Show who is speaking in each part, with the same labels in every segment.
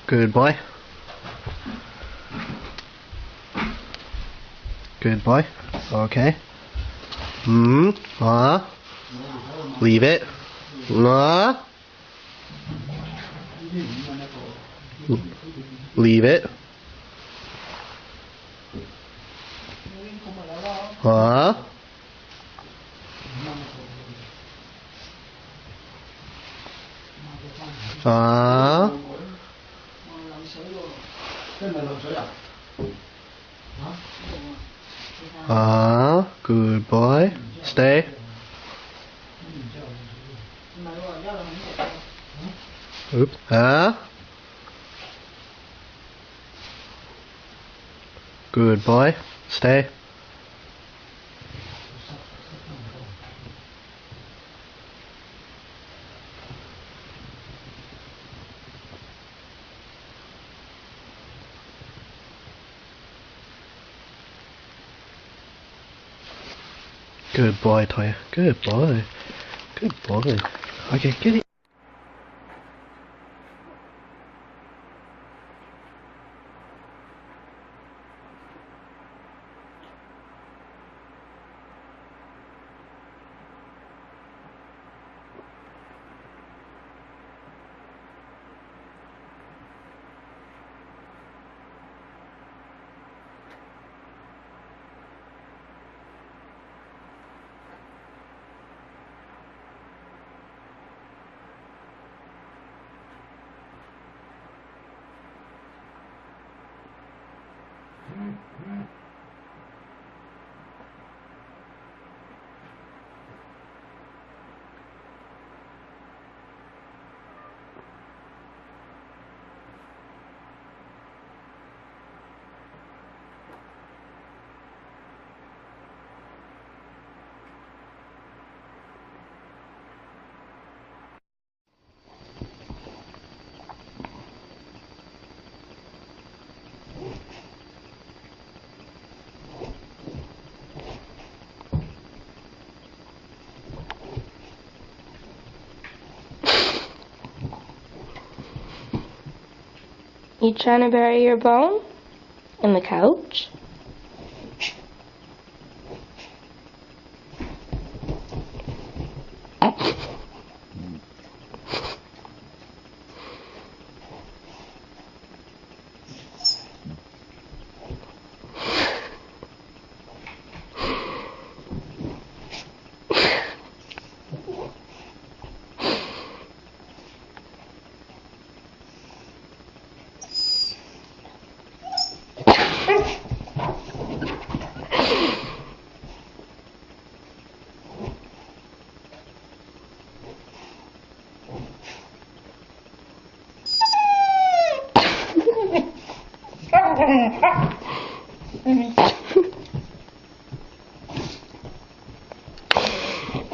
Speaker 1: Good boy. Good boy. Okay. Leave it. Leave it. Good boy. Stay. Oops. Good boy. Stay. Good boy, Toya. Good boy. Good boy. Okay, get it.
Speaker 2: You trying to bury your bone in the couch?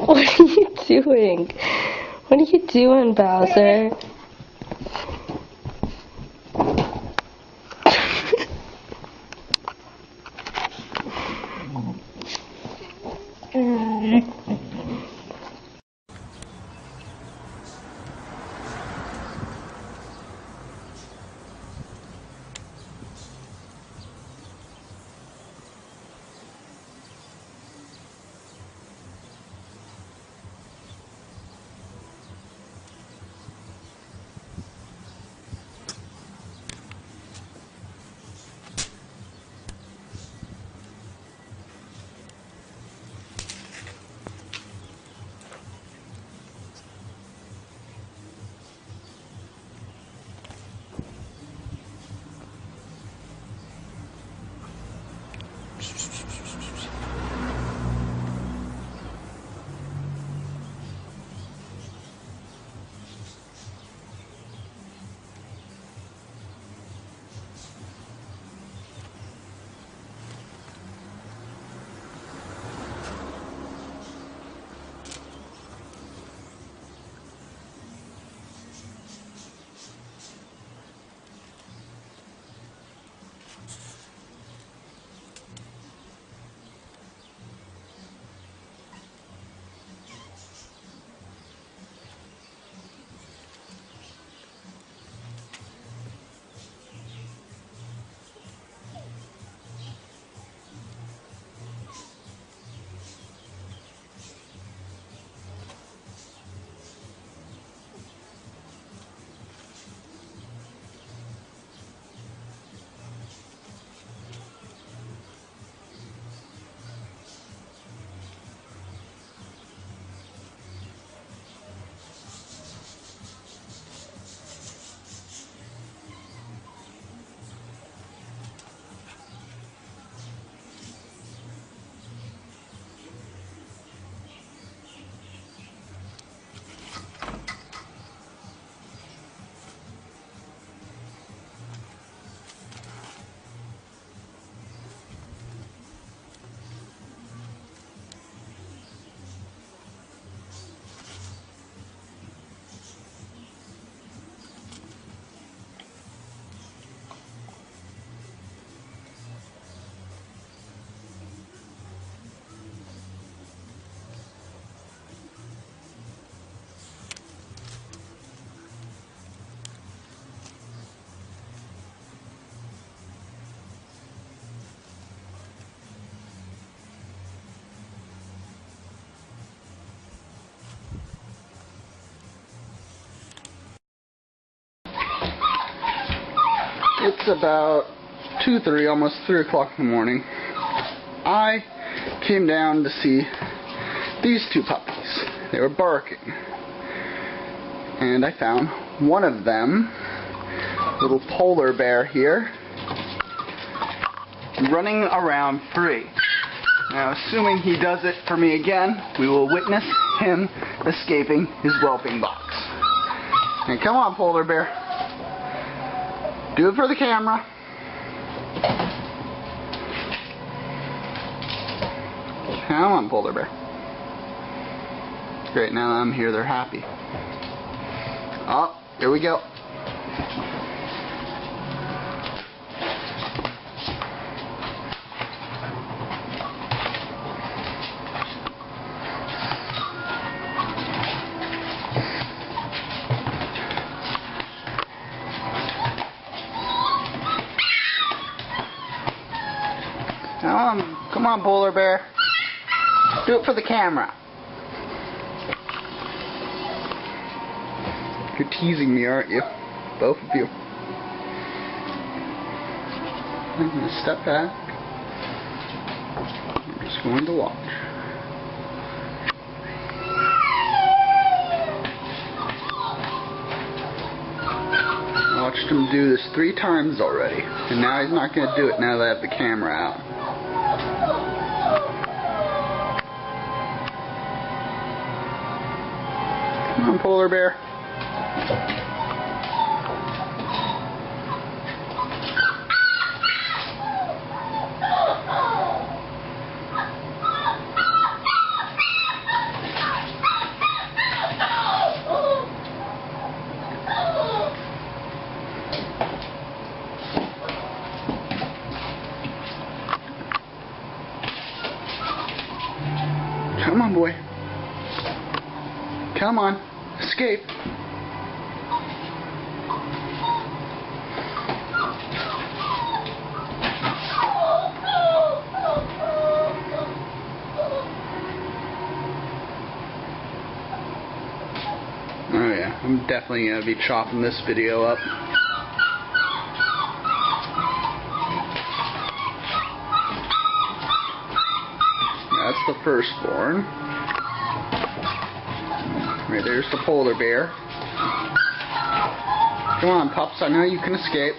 Speaker 2: What are you doing? What are you doing, Bowser?
Speaker 3: It's about 2, 3, almost 3 o'clock in the morning. I came down to see these two puppies. They were barking. And I found one of them, little polar bear here, running around free. Now, assuming he does it for me again, we will witness him escaping his whelping box. And come on, polar bear. Do it for the camera. Come on, polar bear. Great, now that I'm here, they're happy. Oh, here we go. Come on, polar bear. Do it for the camera. You're teasing me, aren't you? Both of you. I'm going to step back. I'm just going to watch. I watched him do this 3 times already, and now he's not going to do it now that I have the camera out. Come on, polar bear. Come on, boy. Come on. Escape. Oh yeah, I'm definitely going to be chopping this video up. That's the firstborn. Right, there's the polar bear. Come on, pups, I know you can escape.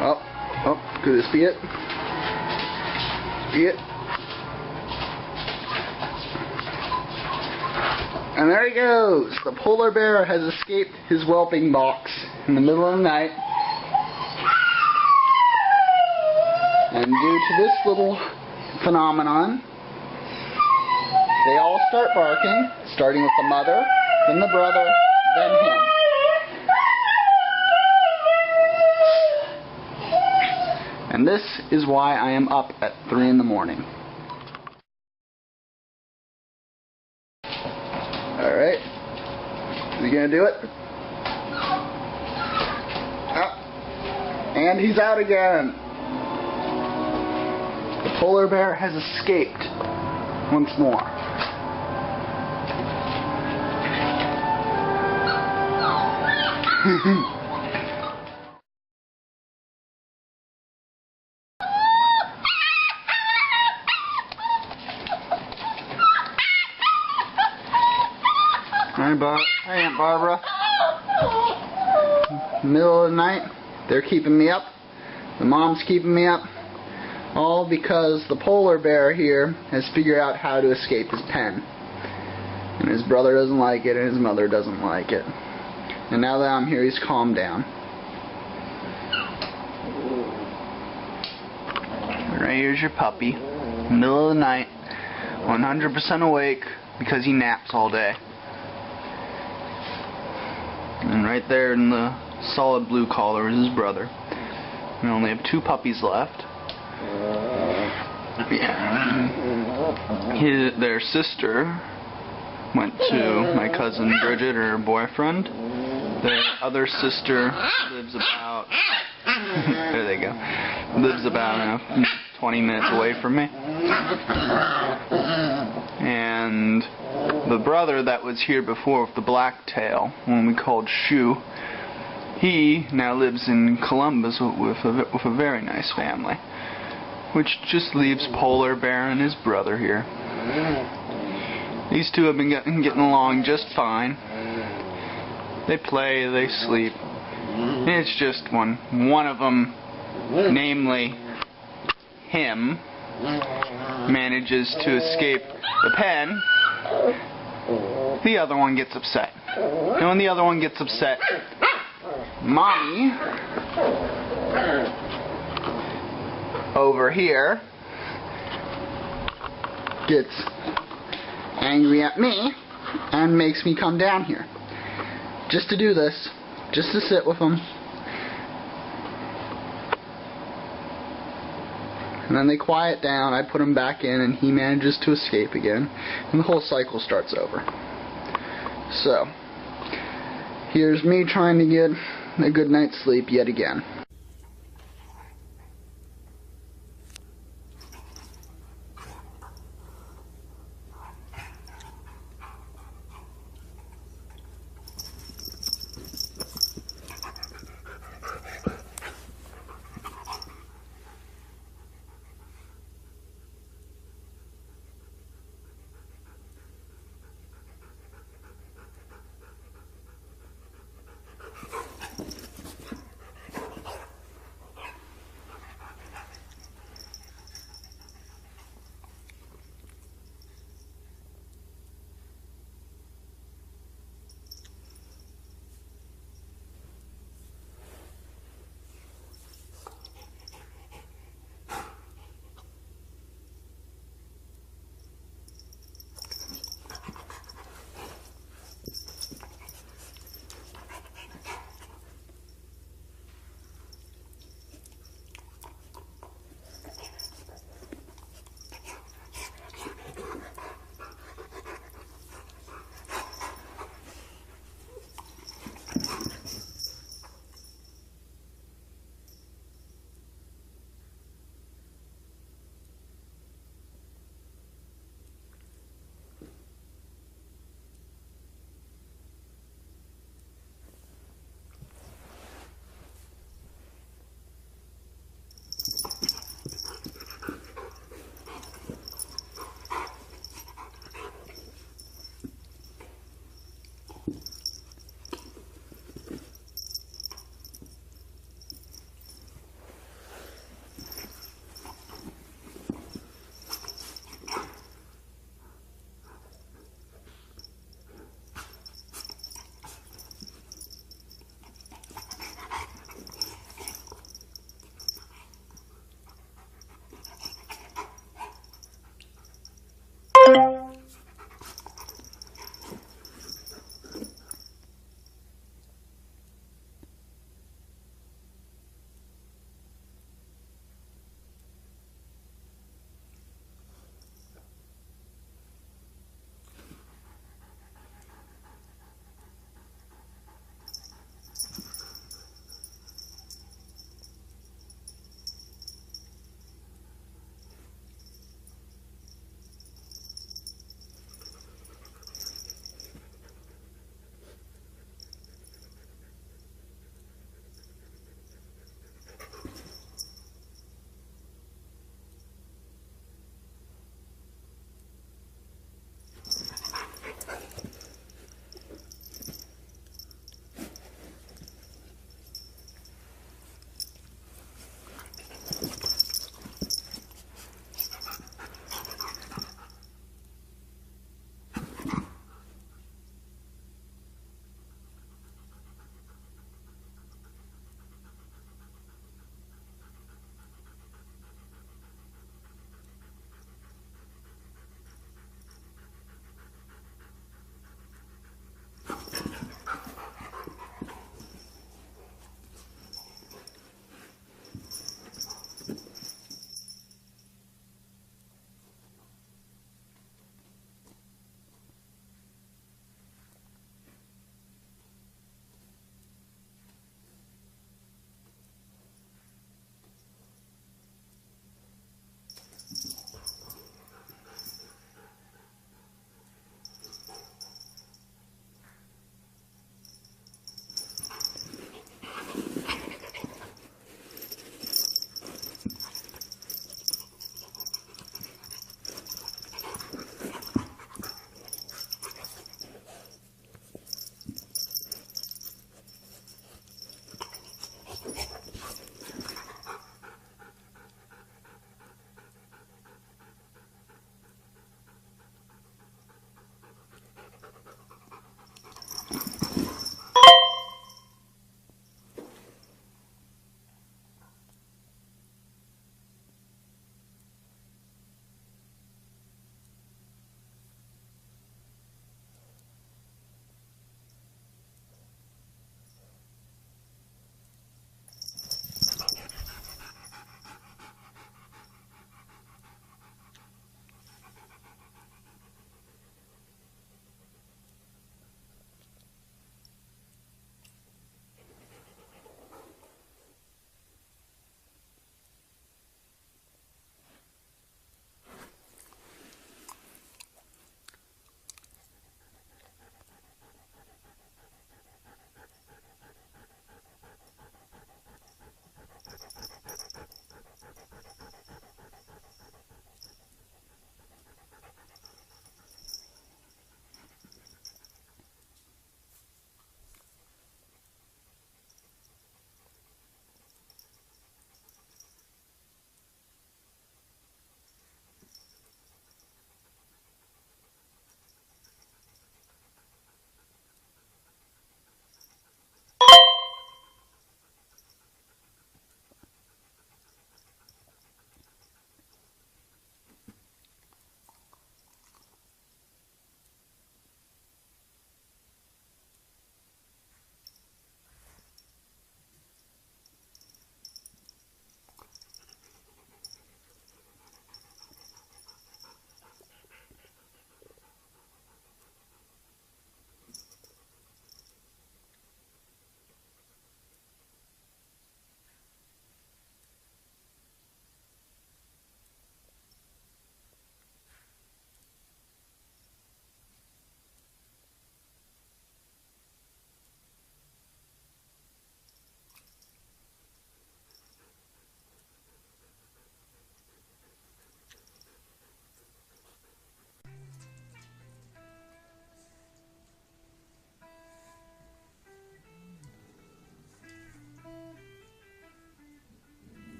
Speaker 3: Oh, could this be it? Be it? And there he goes! The polar bear has escaped his whelping box in the middle of the night. And due to this little phenomenon, they all start barking, starting with the mother, then the brother, then him. And this is why I am up at 3 in the morning. Alright. Is he gonna do it? Oh. And he's out again. The polar bear has escaped once more. Hi, Aunt Barbara. Middle of the night, they're keeping me up. The mom's keeping me up. All because the polar bear here has figured out how to escape his pen. And his brother doesn't like it, and his mother doesn't like it. And now that I'm here, he's calmed down. Right here's your puppy. Middle of the night, 100% awake because he naps all day. And right there in the solid blue collar is his brother. We only have 2 puppies left. Yeah. Their sister went to my cousin Bridget, her boyfriend. Their other sister lives about there they go. Lives about 20 minutes away from me. And the brother that was here before with the black tail, one we called Shoe, he now lives in Columbus with a very nice family, which just leaves Polar Bear and his brother here. These two have been getting along just fine. They play, they sleep. It's just one of them, namely him, manages to escape the pen. The other one gets upset. And when the other one gets upset, Mommy over here gets angry at me and makes me come down here just to do this, just to sit with them. And then they quiet down, I put him back in, and he manages to escape again, and the whole cycle starts over. So here's me trying to get a good night's sleep yet again.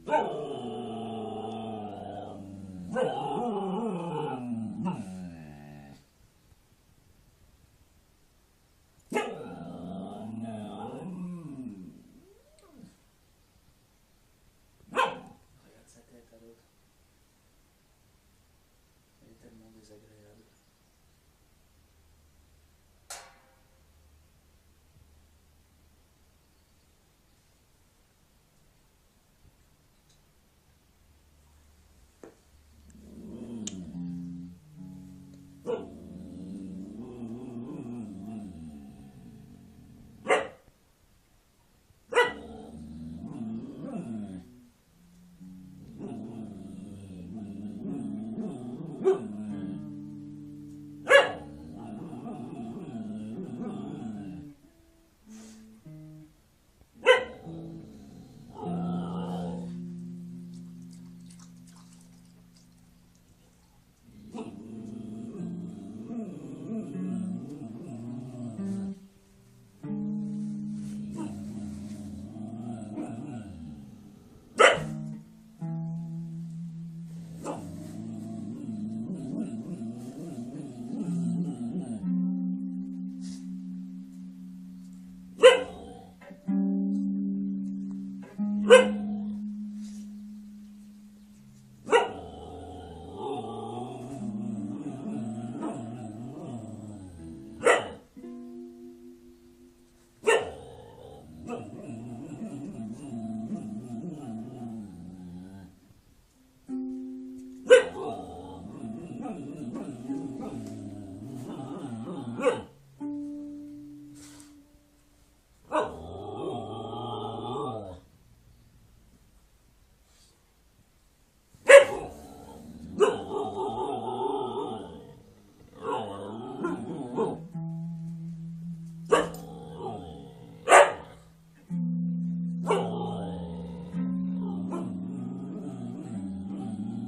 Speaker 4: Ragazzi, è tarot. Vedete il mondo disaggregato.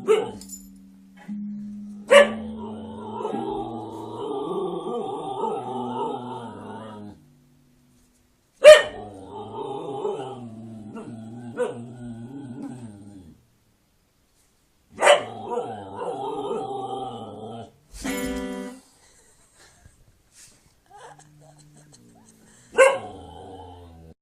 Speaker 5: Boom!